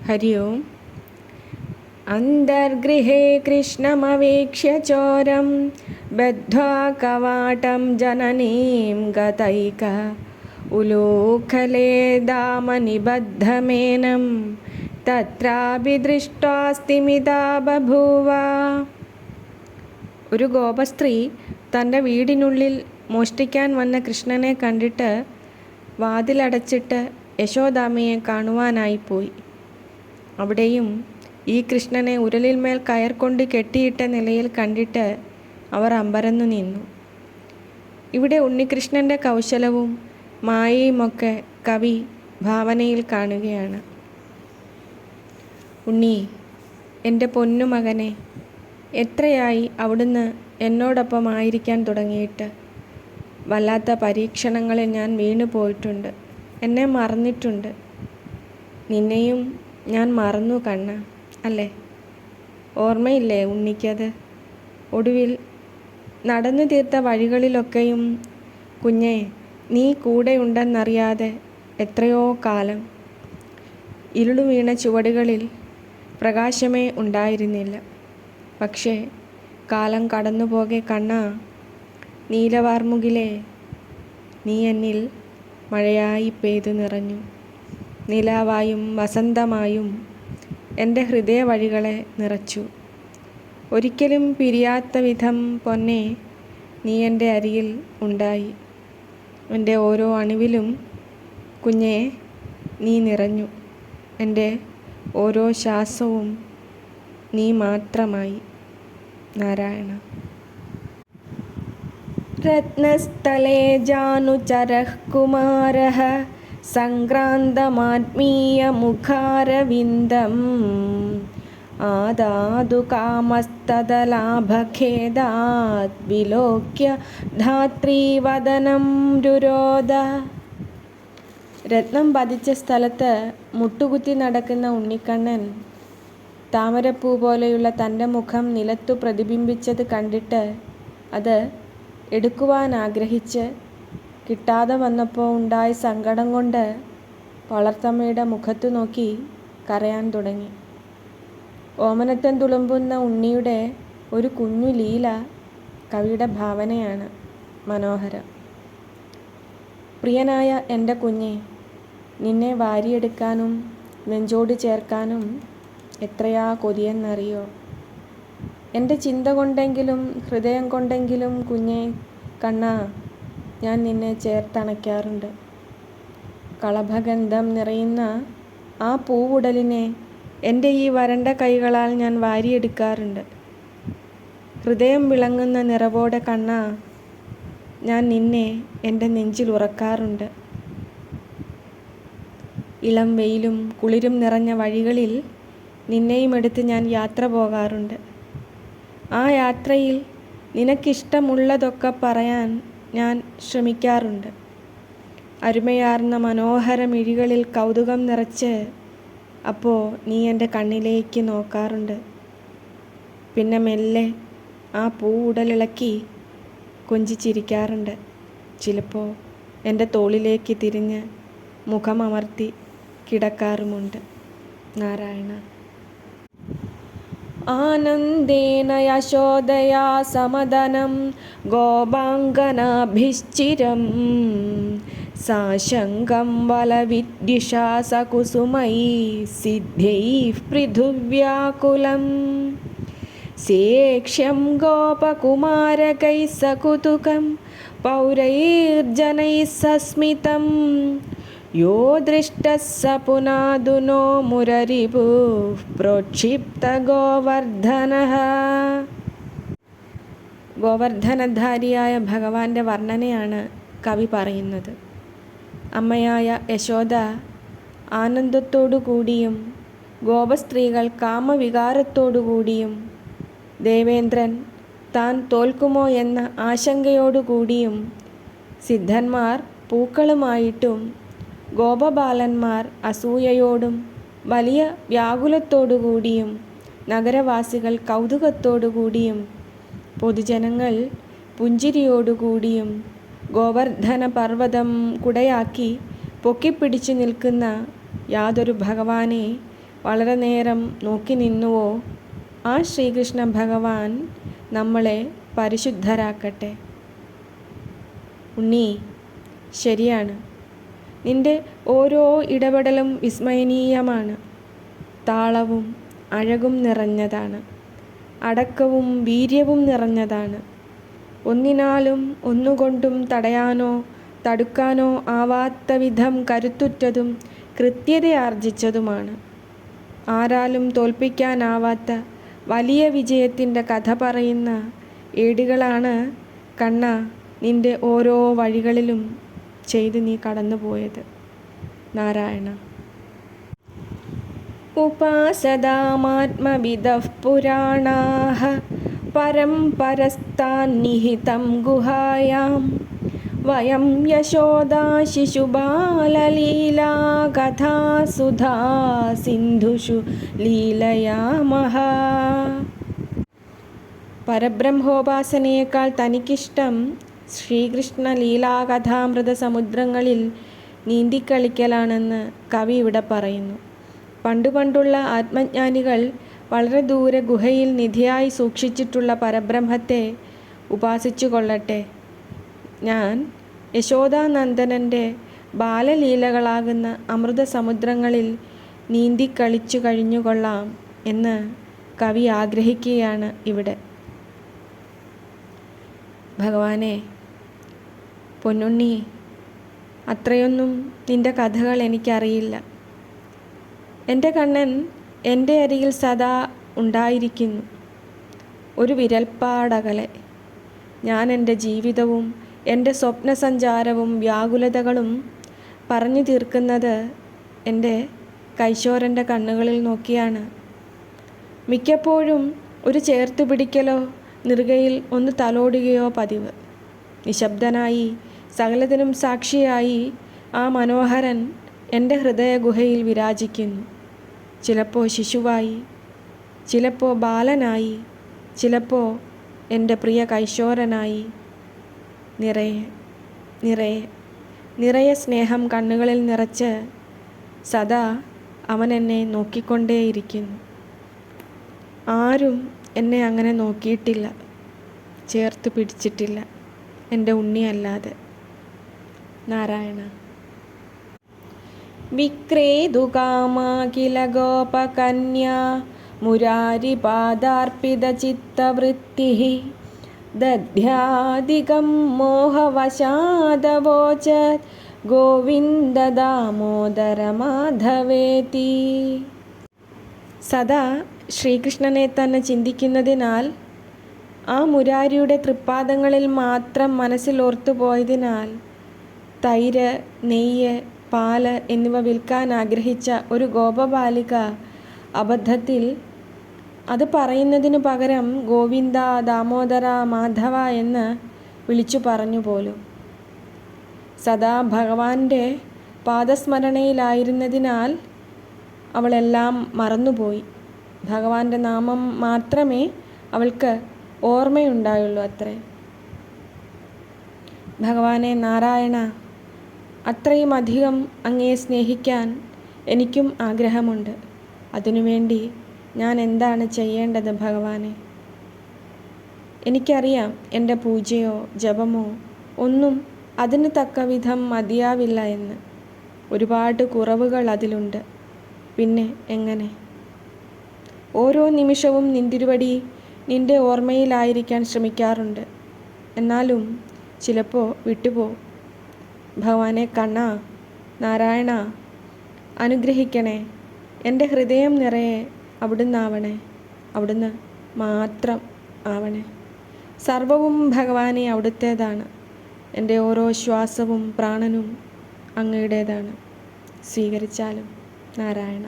हरि ओम्। अन्तर्गृहे कृष्णमवेक्ष्य चोरं बद्ध्वा कवाटं जननीं गतैक उलूखले दामनिबद्धमेनं तत्रापि दृष्टास्तिमिता बभूव. ഒരു ഗോപസ്ത്രീ തൻ്റെ വീടിനുള്ളിൽ മോഷ്ടിക്കാൻ വന്ന കൃഷ്ണനെ കണ്ടിട്ട് വാതിലടച്ചിട്ട് യശോദാമ്മയെ കാണുവാനായിപ്പോയി. അവിടെയും ഈ കൃഷ്ണനെ ഉരലിന്മേൽ കയർ കൊണ്ട് കെട്ടിയിട്ട നിലയിൽ കണ്ടിട്ട് അവർ അമ്പരന്നു നിന്നു. ഇവിടെ ഉണ്ണികൃഷ്ണൻ്റെ കൗശലവും മായയുമൊക്കെ കവി ഭാവനയിൽ കാണുകയാണ്. ഉണ്ണി, എൻ്റെ പൊന്നുമകനെ, എത്രയായി അവിടുന്ന് എന്നോടൊപ്പം ആയിരിക്കാൻ തുടങ്ങിയിട്ട്. വല്ലാത്ത പരീക്ഷണങ്ങളിൽ ഞാൻ വീണു പോയിട്ടുണ്ട്. എന്നെ മറന്നിട്ടുണ്ട്. നിന്നെയും ഞാൻ മറന്നു കണ്ണ, അല്ലേ? ഓർമ്മയില്ലേ ഉണ്ണിക്കത്? ഒടുവിൽ നടന്നു തീർത്ത വഴികളിലൊക്കെയും കുഞ്ഞെ നീ കൂടെയുണ്ടെന്നറിയാതെ എത്രയോ കാലം. ഇരുളു വീണ ചുവടുകളിൽ പ്രകാശമേ ഉണ്ടായിരുന്നില്ല. പക്ഷേ കാലം കടന്നുപോകെ കണ്ണാ, നീലവാർമുകിലേ, നീ എന്നിൽ മഴയായി പെയ്തു നിറഞ്ഞു. നിലാവായും വസന്തമായും എൻ്റെ ഹൃദയ വഴികളെ നിറച്ചു. ഒരിക്കലും പിരിയാത്ത വിധം പൊന്നെ നീ എൻ്റെ അരികിൽ ഉണ്ടായി. എൻ്റെ ഓരോ അണുവിലും കുഞ്ഞെ നീ നിറഞ്ഞു. എൻ്റെ ഓരോ ശ്വാസവും നീ മാത്രമായി. നാരായണ. രത്നസ്ഥലേ ജാനുചരഃ കുമാരഃ സംക്രാന്തമാത്മീയമുഖാരവിന്ദം ആദാതു കാമസ്തദലാഭഖേദാത് വിലോക്യ ധാത്രീവദനം രുരോധ. രത്നം പതിച്ച സ്ഥലത്ത് മുട്ടുകുത്തി നടക്കുന്ന ഉണ്ണിക്കണ്ണൻ താമരപ്പൂ പോലെയുള്ള തൻ്റെ മുഖം നിലത്തു പ്രതിബിംബിച്ചത് കണ്ടിട്ട് അത് എടുക്കുവാൻ ആഗ്രഹിച്ച് കിട്ടാതെ വന്നപ്പോൾ ഉണ്ടായ സങ്കടം കൊണ്ട് വളർത്തമ്മയുടെ മുഖത്തു നോക്കി കരയാൻ തുടങ്ങി. ഓമനത്തൻ തുളുമ്പുന്ന ഉണ്ണിയുടെ ഒരു കുഞ്ഞു ലീല കവിയുടെ ഭാവനയാണ്. മനോഹരം. പ്രിയനായ എൻ്റെ കുഞ്ഞെ, നിന്നെ വാരിയെടുക്കാനും നെഞ്ചോട് ചേർക്കാനും എത്രയാ കൊതിയെന്നറിയോ? എൻ്റെ ചിന്ത കൊണ്ടെങ്കിലും ഹൃദയം കൊണ്ടെങ്കിലും കുഞ്ഞെ കണ്ണാ, ഞാൻ നിന്നെ ചേർത്തണയ്ക്കാറുണ്ട്. കളഭഗന്ധം നിറയുന്ന ആ പൂവുടലിനെ എൻ്റെ ഈ വരണ്ട കൈകളാൽ ഞാൻ വാരിയെടുക്കാറുണ്ട്. ഹൃദയം വിളങ്ങുന്ന നിറവോടെ കണ്ണാ, ഞാൻ നിന്നെ എൻ്റെ നെഞ്ചിൽ ഉറക്കാറുണ്ട്. ഇളം വെയിലും കുളിരും നിറഞ്ഞ വഴികളിൽ നിന്നെയും എടുത്ത് ഞാൻ യാത്ര പോകാറുണ്ട്. ആ യാത്രയിൽ നിനക്കിഷ്ടമുള്ളതൊക്കെ പറയാൻ ഞാൻ ശ്രമിക്കാറുണ്ട്. അരുമയാർന്ന മനോഹര മിഴികളിൽ കൗതുകം നിറച്ച് അപ്പോൾ നീ എൻ്റെ കണ്ണിലേക്ക് നോക്കാറുണ്ട്. പിന്നെ മെല്ലെ ആ പൂവുടലിളക്കി കൊഞ്ചിച്ചിരിക്കാറുണ്ട്. ചിലപ്പോൾ എൻ്റെ തോളിലേക്ക് തിരിഞ്ഞ് മുഖമമർത്തി കിടക്കാറുമുണ്ട്. നാരായണ. ആനന്ദേന യശോദയാ സമദനം ഗോപാംഗനാഭിശ്ചിരം സാശങ്കം വലവിദ്യുഷാ സകുസുമൈ സിദ്ധ്യൈഃ പൃഥുവ്യാകുലം സേക്ഷ്യം ഗോപകുമാരകൈഃ സകുതുകം പൗരൈർജനൈഃ സസ്മിതം യോ ദൃഷ്ടഃ സ പുനാദുനോ മുരരിപുഃ പ്രോക്ഷിപ്ത ഗോവർദ്ധനഃ. ഗോവർദ്ധനധാരിയായ ഭഗവാന്റെ വർണ്ണനയാണ് കവി പറയുന്നത്. അമ്മയായ യശോദ ആനന്ദത്തോടു കൂടിയും ഗോപസ്ത്രീകൾ കാമവികാരത്തോടുകൂടിയും ദേവേന്ദ്രൻ താൻ തോൽക്കുമോ എന്ന ആശങ്കയോടുകൂടിയും സിദ്ധന്മാർ പൂക്കളുമായിട്ടും ഗോപബാലന്മാർ അസൂയയോടും വലിയ വ്യാകുലത്തോടുകൂടിയും നഗരവാസികൾ കൗതുകത്തോടുകൂടിയും പൊതുജനങ്ങൾ പുഞ്ചിരിയോടുകൂടിയും ഗോവർദ്ധന പർവ്വതം കുടയാക്കി പൊക്കിപ്പിടിച്ചു നിൽക്കുന്ന യാതൊരു ഭഗവാനെ വളരെ നേരം നോക്കി നിന്നുവോ, ആ ശ്രീകൃഷ്ണ ഭഗവാൻ നമ്മളെ പരിശുദ്ധരാക്കട്ടെ. ഉണ്ണി, ശരിയാണ്. നിന്റെ ഓരോ ഇടപെടലും വിസ്മയനീയമാണ്. താളവും അഴകും നിറഞ്ഞതാണ്. അടക്കവും വീര്യവും നിറഞ്ഞതാണ്. ഒന്നിനാലും ഒന്നുകൊണ്ടും തടയാനോ തടുക്കാനോ ആവാത്ത വിധം കരുത്തുറ്റതും കൃത്യതയാർജിച്ചതുമാണ്. ആരാലും തോൽപ്പിക്കാനാവാത്ത വലിയ വിജയത്തിൻ്റെ കഥ പറയുന്ന ഏടുകളാണ് കണ്ണ നിന്റെ ഓരോ വഴികളിലും ചെയ്ത് നീ കടന്നുപോയത്. നാരായണ. ഉപാസതാമാത്മവിദഃ പുരാണാഃ പരം പരസ്ഥാന്നിഹിതം ഗുഹായാം വയം യശോദാ ശിശുബാലലീലാ കഥാസുധാ സിന്ധുഷു ലീലയാമഹ. പരബ്രഹ്മോപാസനയേക്കാൾ തനിക്കിഷ്ടം ശ്രീകൃഷ്ണ ലീലാകഥാമൃത സമുദ്രങ്ങളിൽ നീന്തിക്കളിക്കലാണെന്ന് കവി ഇവിടെ പറയുന്നു. പണ്ടുപണ്ടുള്ള ആത്മജ്ഞാനികൾ വളരെ ദൂരെ ഗുഹയിൽ നിധിയായി സൂക്ഷിച്ചിട്ടുള്ള പരബ്രഹ്മത്തെ ഉപാസിച്ചു കൊള്ളട്ടെ. ഞാൻ യശോദാനന്ദനൻ്റെ ബാലലീലകളാകുന്ന അമൃതസമുദ്രങ്ങളിൽ നീന്തിക്കളിച്ചു കഴിഞ്ഞുകൊള്ളാം എന്ന് കവി ആഗ്രഹിക്കുകയാണ് ഇവിടെ. ഭഗവാനെ, പൊന്നുണ്ണി, അത്രയൊന്നും നിൻ്റെ കഥകൾ എനിക്കറിയില്ല. എൻ്റെ കണ്ണൻ എൻ്റെ അരികിൽ സദാ ഉണ്ടായിരിക്കുന്നു, ഒരു വിരൽപ്പാടകലെ. ഞാൻ എൻ്റെ ജീവിതവും എൻ്റെ സ്വപ്നസഞ്ചാരവും വ്യാകുലതകളും പറഞ്ഞു തീർക്കുന്നത് എൻ്റെ കൈശോരൻ്റെ കണ്ണുകളിൽ നോക്കിയാണ്. മിക്കപ്പോഴും ഒരു ചേർത്ത് പിടിക്കലോ നെറുകയിൽ ഒന്ന് തലോടുകയോ പതിവ്. നിശബ്ദനായി സകലത്തിനും സാക്ഷിയായി ആ മനോഹരൻ എൻ്റെ ഹൃദയഗുഹയിൽ വിരാജിക്കുന്നു. ചിലപ്പോൾ ശിശുവായി, ചിലപ്പോൾ ബാലനായി, ചിലപ്പോൾ എൻ്റെ പ്രിയ കൈശോരനായി. നിറയെ നിറയെ നിറയെ സ്നേഹം കണ്ണുകളിൽ നിറച്ച് സദാ അവൻ എന്നെ നോക്കിക്കൊണ്ടേയിരിക്കുന്നു. ആരും എന്നെ അങ്ങനെ നോക്കിയിട്ടില്ല, ചേർത്ത് പിടിച്ചിട്ടില്ല, എൻ്റെ ഉണ്ണിയല്ലാതെ. നാരായണ. വിക്രേതുകാമാകില ഗോപകന്യാ മുരാരിപാദാർപ്പിതചിത്തവൃത്തിഃ ദധ്യാധികം മോഹവശാദവോചത് ഗോവിന്ദ ദാമോദര മാധവേതി. സദാ ശ്രീകൃഷ്ണനെ തന്നെ ചിന്തിക്കുന്നതിനാൽ, ആ മുരാരിയുടെ തൃപ്പാദങ്ങളിൽ മാത്രം മനസ്സിൽ ഓർത്തുപോയതിനാൽ തൈര്, നെയ്യ്, പാല് എന്നിവ വിൽക്കാൻ ആഗ്രഹിച്ച ഒരു ഗോപബാലിക അബദ്ധത്തിൽ അത് പറയുന്നതിനു പകരം ഗോവിന്ദ, ദാമോദര, മാധവ എന്ന് വിളിച്ചു പറഞ്ഞു പോലും. സദാ ഭഗവാന്റെ പാദസ്മരണയിലായിരുന്നതിനാൽ അവളെല്ലാം മറന്നുപോയി. ഭഗവാന്റെ നാമം മാത്രമേ അവൾക്ക് ഓർമ്മയുണ്ടായുള്ളൂ അത്രേ. ഭഗവാനെ നാരായണ, അത്രയും അധികം അങ്ങയെ സ്നേഹിക്കാൻ എനിക്കും ആഗ്രഹമുണ്ട്. അതിനുവേണ്ടി ഞാൻ എന്താണ് ചെയ്യേണ്ടത് ഭഗവാനെ? എനിക്കറിയാം എൻ്റെ പൂജയോ ജപമോ ഒന്നും അതിന് തക്ക വിധം മതിയാവില്ല എന്ന്. ഒരുപാട് കുറവുകൾ അതിലുണ്ട്. പിന്നെ എങ്ങനെ? ഓരോ നിമിഷവും നിന്തിരുവടി നിൻ്റെ ഓർമ്മയിലായിരിക്കാൻ ശ്രമിക്കാറുണ്ട്. എന്നാലും ചിലപ്പോൾ വിട്ടുപോ. ഭഗവാനെ കണ്ണ, നാരായണ, അനുഗ്രഹിക്കണേ. എൻ്റെ ഹൃദയം നിറയെ അവിടുന്ന് ആവണേ, അവിടുന്ന് മാത്രം ആവണേ. സർവവും ഭഗവാനെ അവിടുത്തേതാണ്. എൻ്റെ ഓരോ ശ്വാസവും പ്രാണനും അങ്ങയുടേതാണ്. സ്വീകരിച്ചാലും നാരായണ.